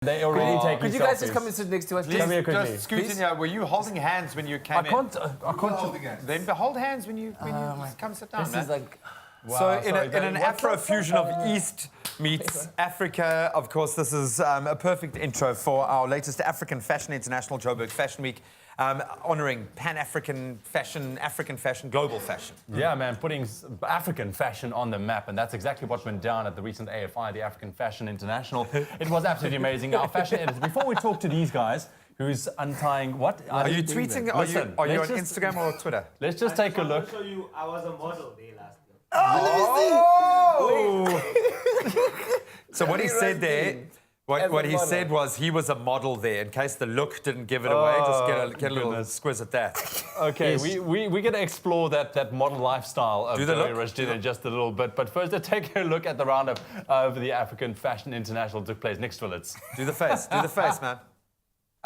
They already taking Could you guys just come and sit next to us? Come here quickly. Just scoot in here. Were you holding hands when you came I can't. Then hold hands when you come sit down, This man. is like... So in an Afro-fusion of East meets Africa, of course, this is a perfect intro for our latest African Fashion International Joburg Fashion Week, honouring Pan-African fashion, global fashion. Yeah, man, putting African fashion on the map, and that's exactly what went down at the recent AFI, the African Fashion International. It was absolutely amazing. Our fashion editors, before we talk to these guys, who's untying what? Are you tweeting? Are you on Instagram or Twitter? Let's just take a look. I'll show you, I was a model there last year. Oh! So what he said there, what he said was he was a model there. In case the look didn't give it away, just get a little squiz at that. Okay, we're going to explore that model lifestyle of Zoe Rashdin in just a little bit. But first, let's take a look at the roundup of the African Fashion International took place. Nick Strelitz. Do the face, man.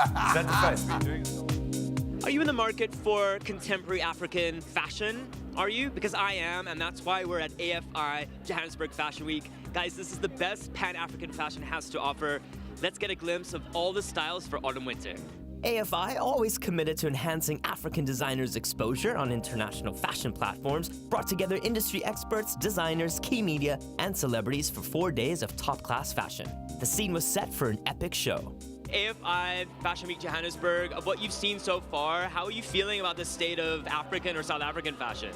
Is that the face? We're doing it. Are you in the market for contemporary African fashion? Are you? Because I am, and that's why we're at AFI Johannesburg Fashion Week. Guys, this is the best Pan-African fashion has to offer. Let's get a glimpse of all the styles for autumn-winter. AFI, always committed to enhancing African designers' exposure on international fashion platforms, brought together industry experts, designers, key media, and celebrities for 4 days of top-class fashion. The scene was set for an epic show. AFI Fashion Week Johannesburg, of what you've seen so far, how are you feeling about the state of African or South African fashion?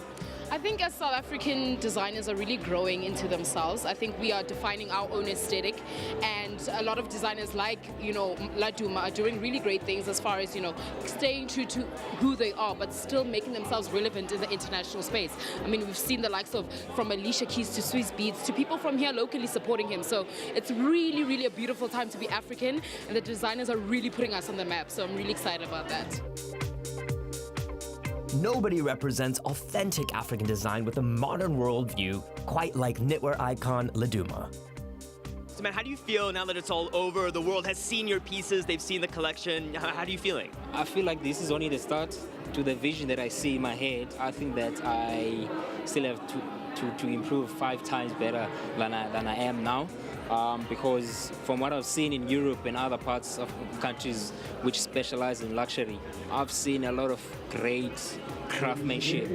I think as South African designers are really growing into themselves. I think we are defining our own aesthetic, and a lot of designers like, Laduma are doing really great things as far as, staying true to who they are, but still making themselves relevant in the international space. I mean, we've seen the likes of from Alicia Keys to Swiss Beats to people from here locally supporting him. So it's really, really a beautiful time to be African, and the designers are really putting us on the map. So I'm really excited about that. Nobody represents authentic African design with a modern worldview, quite like knitwear icon Laduma. So man, how do you feel now that it's all over? The world has seen your pieces, they've seen the collection. How are you feeling? I feel like this is only the start to the vision that I see in my head. I think that I still have to improve 5 times better than I am now. Because from what I've seen in Europe and other parts of countries which specialize in luxury, I've seen a lot of great craftsmanship.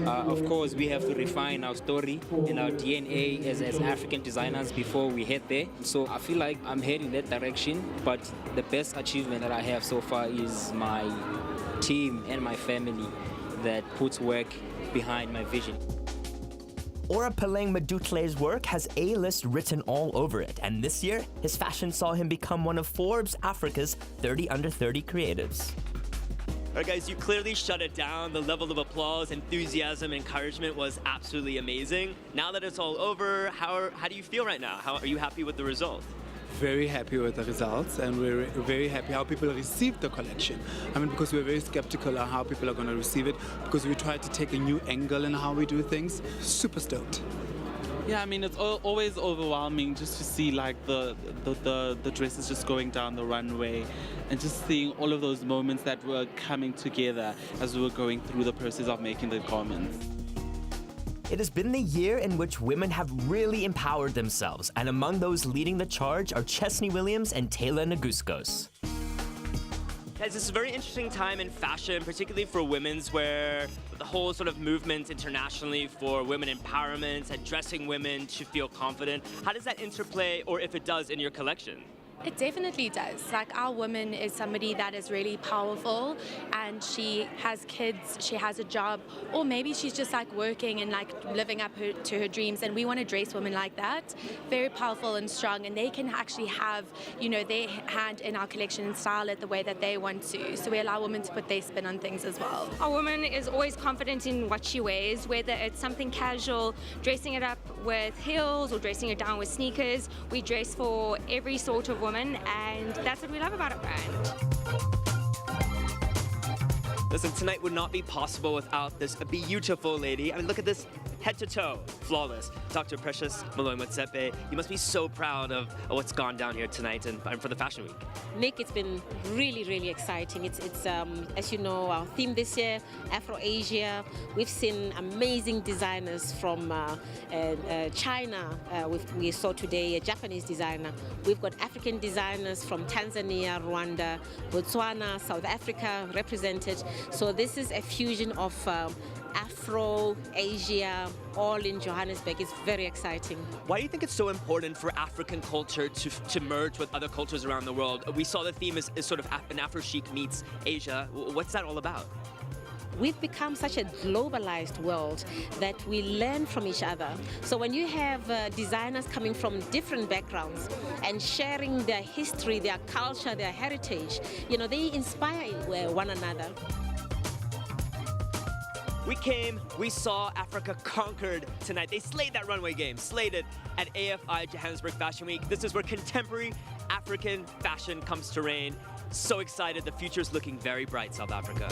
Of course, we have to refine our story and our DNA as African designers before we head there. So I feel like I'm heading that direction, but the best achievement that I have so far is my team and my family that puts work behind my vision. Ora Peleng Madutle's work has A-list written all over it, and this year, his fashion saw him become one of Forbes Africa's 30 under 30 creatives. All right, guys, you clearly shut it down. The level of applause, enthusiasm, encouragement was absolutely amazing. Now that it's all over, how do you feel right now? Are you happy with the result? Very happy with the results, and we're very happy how people received the collection. I mean, because we're very skeptical on how people are going to receive it, because we try to take a new angle in how we do things. Super stoked. Yeah, I mean, it's always overwhelming just to see like the dresses just going down the runway and just seeing all of those moments that were coming together as we were going through the process of making the garments. It has been the year in which women have really empowered themselves, and among those leading the charge are Chesney Williams and Taylor Naguskos. Guys, this is a very interesting time in fashion, particularly for women's, where the whole sort of movement internationally for women empowerment and dressing women to feel confident. How does that interplay, or if it does, in your collection? It definitely does. Like, our woman is somebody that is really powerful, and she has kids, she has a job, or maybe she's just like working and like living up to her dreams, and we want to dress women like that. Very powerful and strong, and they can actually have, their hand in our collection and style it the way that they want to. So we allow women to put their spin on things as well. Our woman is always confident in what she wears, whether it's something casual, dressing it up with heels or dressing it down with sneakers. We dress for every sort of woman, and that's what we love about our brand. Listen, tonight would not be possible without this beautiful lady. I mean, look at this head to toe, flawless. Dr. Precious Moloi-Motsepe, you must be so proud of what's gone down here tonight and for the Fashion Week. Nick, it's been really, really exciting. It's as you know, our theme this year, Afro-Asia. We've seen amazing designers from China. We saw today a Japanese designer. We've got African designers from Tanzania, Rwanda, Botswana, South Africa represented. So this is a fusion of Afro, Asia, all in Johannesburg. It's very exciting. Why do you think it's so important for African culture to merge with other cultures around the world? We saw the theme is sort of an Afro-chic meets Asia. What's that all about? We've become such a globalized world that we learn from each other. So when you have designers coming from different backgrounds and sharing their history, their culture, their heritage, you know, they inspire one another. We came, we saw, Africa conquered tonight. They slayed that runway game, slayed it at AFI Johannesburg Fashion Week. This is where contemporary African fashion comes to reign. So excited, the future's looking very bright, South Africa.